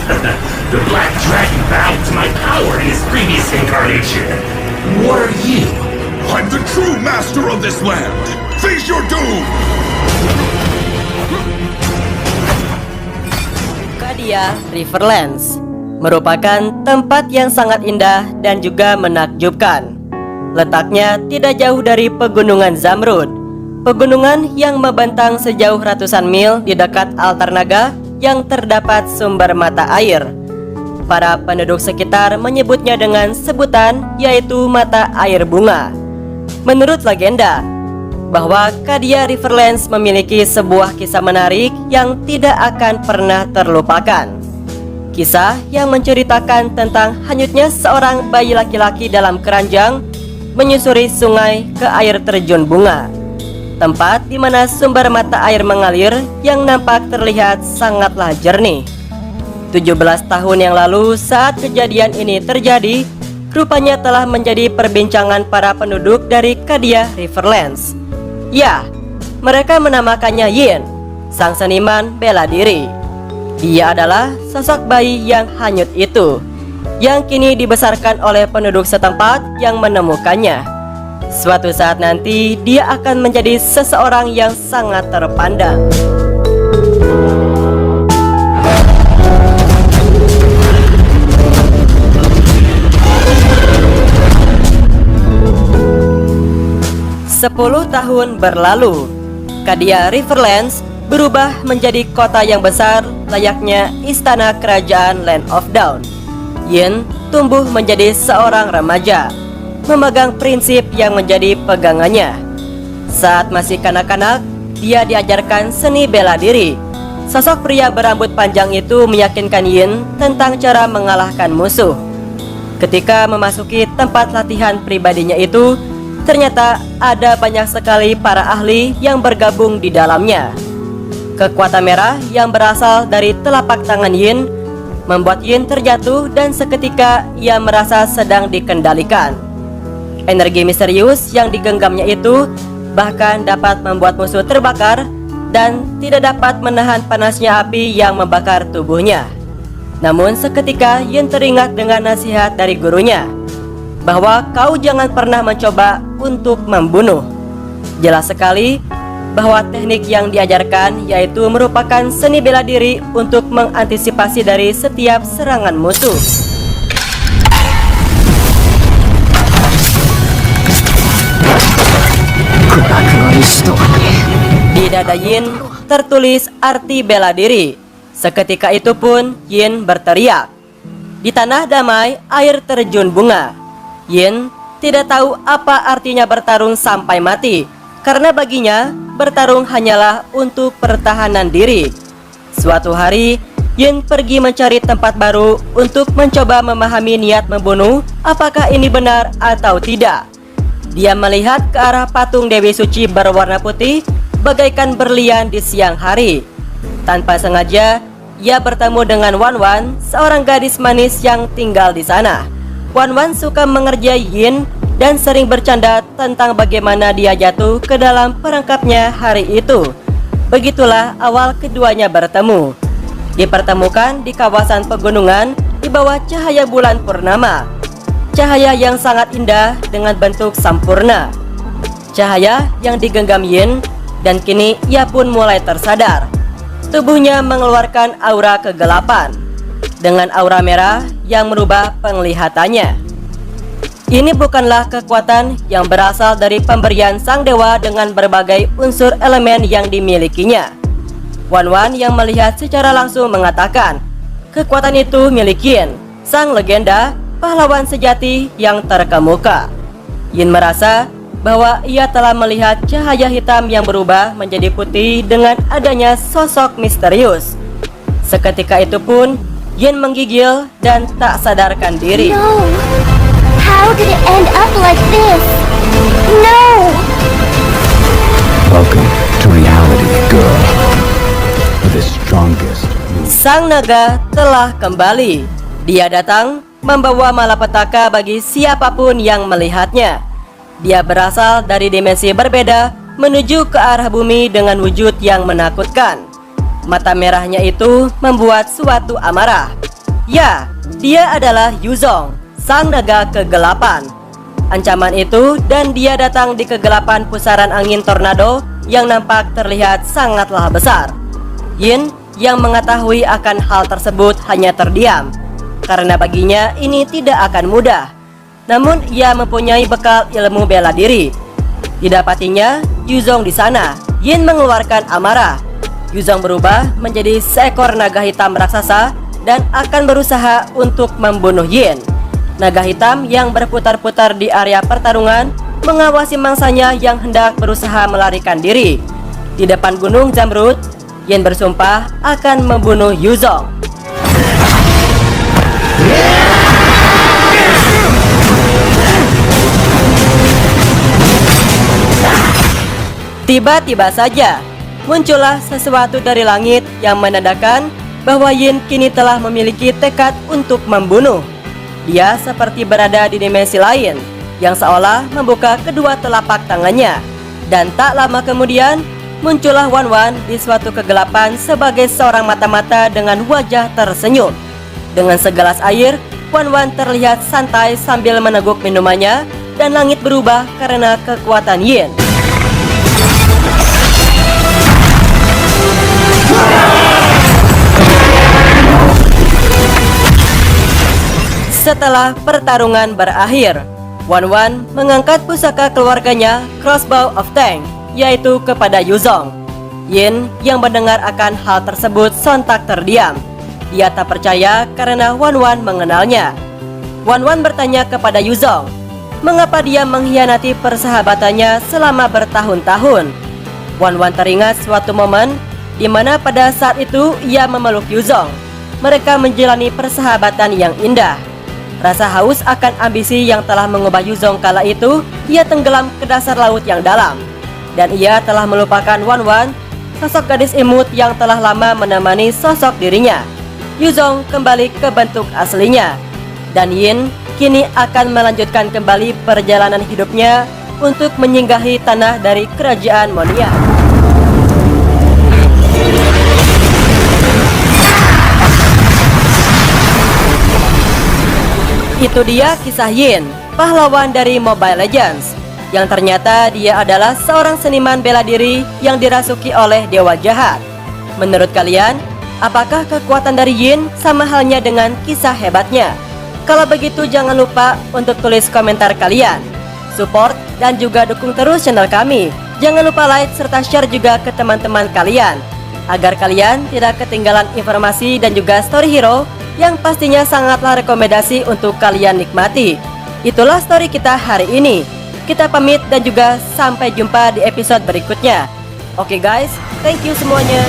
The Black Dragon bowed to my power in his previous incarnation. What are you? I'm the true master of this land. Face your doom! Cadia Riverlands merupakan tempat yang sangat indah dan juga menakjubkan. Letaknya tidak jauh dari Pegunungan Zamrud, pegunungan yang membentang sejauh ratusan mil di dekat altar naga yang terdapat sumber mata air. Para penduduk sekitar menyebutnya dengan sebutan yaitu mata air bunga. Menurut legenda, bahwa Cadia Riverlands memiliki sebuah kisah menarik yang tidak akan pernah terlupakan. Kisah yang menceritakan tentang hanyutnya seorang bayi laki-laki dalam keranjang menyusuri sungai ke air terjun bunga, tempat di mana sumber mata air mengalir yang nampak terlihat sangatlah jernih. 17 tahun yang lalu saat kejadian ini terjadi, rupanya telah menjadi perbincangan para penduduk dari Cadia Riverlands. Ya, mereka menamakannya Yin, sang seniman bela diri. Dia adalah sosok bayi yang hanyut itu, yang kini dibesarkan oleh penduduk setempat yang menemukannya. Suatu saat nanti dia akan menjadi seseorang yang sangat terpandang. Sepuluh tahun berlalu, Cadia Riverlands berubah menjadi kota yang besar layaknya istana kerajaan Land of Dawn. Yin tumbuh menjadi seorang remaja, memegang prinsip yang menjadi pegangannya. Saat masih kanak-kanak, dia diajarkan seni bela diri. Sosok pria berambut panjang itu meyakinkan Yin tentang cara mengalahkan musuh. Ketika memasuki tempat latihan pribadinya itu, ternyata ada banyak sekali para ahli yang bergabung di dalamnya. Kekuatan merah yang berasal dari telapak tangan Yin membuat Yin terjatuh dan seketika ia merasa sedang dikendalikan. Energi misterius yang digenggamnya itu bahkan dapat membuat musuh terbakar dan tidak dapat menahan panasnya api yang membakar tubuhnya. Namun seketika Yin teringat dengan nasihat dari gurunya, bahwa kau jangan pernah mencoba untuk membunuh. Jelas sekali bahwa teknik yang diajarkan yaitu merupakan seni bela diri untuk mengantisipasi dari setiap serangan musuh. Di dada Yin tertulis arti bela diri. Seketika itu pun Yin berteriak. Di tanah damai air terjun bunga. Yin tidak tahu apa artinya bertarung sampai mati, karena baginya bertarung hanyalah untuk pertahanan diri. Suatu hari, Yin pergi mencari tempat baru untuk mencoba memahami niat membunuh, apakah ini benar atau tidak. Dia melihat ke arah patung Dewi Suci berwarna putih, bagaikan berlian di siang hari. Tanpa sengaja, ia bertemu dengan Wan Wan, seorang gadis manis yang tinggal di sana. Wan Wan suka mengerjai Yin dan sering bercanda tentang bagaimana dia jatuh ke dalam perangkapnya hari itu. Begitulah awal keduanya bertemu. Dipertemukan di kawasan pegunungan di bawah cahaya bulan purnama. Cahaya yang sangat indah dengan bentuk sampurna. Cahaya yang digenggam Yin dan kini ia pun mulai tersadar. Tubuhnya mengeluarkan aura kegelapan dengan aura merah yang merubah penglihatannya. Ini bukanlah kekuatan yang berasal dari pemberian sang dewa dengan berbagai unsur elemen yang dimilikinya. Wan Wan yang melihat secara langsung mengatakan, kekuatan itu milik Yin, sang legenda, pahlawan sejati yang terkemuka. Yin merasa bahwa ia telah melihat cahaya hitam yang berubah menjadi putih dengan adanya sosok misterius. Seketika itu pun Yin menggigil dan tak sadarkan diri. No! How did it end up like this? No! Welcome to reality, girl. The strongest. Sang naga telah kembali. Dia datang membawa malapetaka bagi siapapun yang melihatnya. Dia berasal dari dimensi berbeda menuju ke arah bumi dengan wujud yang menakutkan. Mata merahnya itu membuat suatu amarah. Ya, dia adalah Yuzong, sang naga kegelapan. Ancaman itu dan dia datang di kegelapan pusaran angin tornado yang nampak terlihat sangatlah besar. Yin yang mengetahui akan hal tersebut hanya terdiam, karena baginya ini tidak akan mudah. Namun ia mempunyai bekal ilmu bela diri. Didapatinya Yuzong di sana, Yin mengeluarkan amarah. Yuzong berubah menjadi seekor naga hitam raksasa dan akan berusaha untuk membunuh Yin. Naga hitam yang berputar-putar di area pertarungan mengawasi mangsanya yang hendak berusaha melarikan diri. Di depan Gunung Zamrud, Yin bersumpah akan membunuh Yuzong. Tiba-tiba saja muncullah sesuatu dari langit yang menandakan bahwa Yin kini telah memiliki tekad untuk membunuh. Dia seperti berada di dimensi lain yang seolah membuka kedua telapak tangannya. Dan tak lama kemudian muncullah Wan Wan di suatu kegelapan sebagai seorang mata-mata dengan wajah tersenyum. Dengan segelas air, Wan Wan terlihat santai sambil meneguk minumannya dan langit berubah karena kekuatan Yin. Setelah pertarungan berakhir, Wan Wan mengangkat pusaka keluarganya Crossbow of Tang, yaitu kepada Yuzong. Yin yang mendengar akan hal tersebut sontak terdiam. Dia tak percaya karena Wan Wan mengenalnya. Wan Wan bertanya kepada Yuzong, mengapa dia mengkhianati persahabatannya selama bertahun-tahun. Wan Wan teringat suatu momen di mana pada saat itu ia memeluk Yuzong. Mereka menjalani persahabatan yang indah. Rasa haus akan ambisi yang telah mengubah Yuzong kala itu, ia tenggelam ke dasar laut yang dalam. Dan ia telah melupakan Wan Wan, sosok gadis imut yang telah lama menemani sosok dirinya. Yuzong kembali ke bentuk aslinya. Dan Yin kini akan melanjutkan kembali perjalanan hidupnya untuk menyinggahi tanah dari kerajaan Monia. Itu dia kisah Yin, pahlawan dari Mobile Legends, yang ternyata dia adalah seorang seniman bela diri yang dirasuki oleh dewa jahat. Menurut kalian, apakah kekuatan dari Yin sama halnya dengan kisah hebatnya? Kalau begitu jangan lupa untuk tulis komentar kalian, support dan juga dukung terus channel kami. Jangan lupa like serta share juga ke teman-teman kalian, agar kalian tidak ketinggalan informasi dan juga story hero yang pastinya sangatlah rekomendasi untuk kalian nikmati. Itulah story kita hari ini. Kita pamit dan juga sampai jumpa di episode berikutnya. Oke guys, thank you semuanya.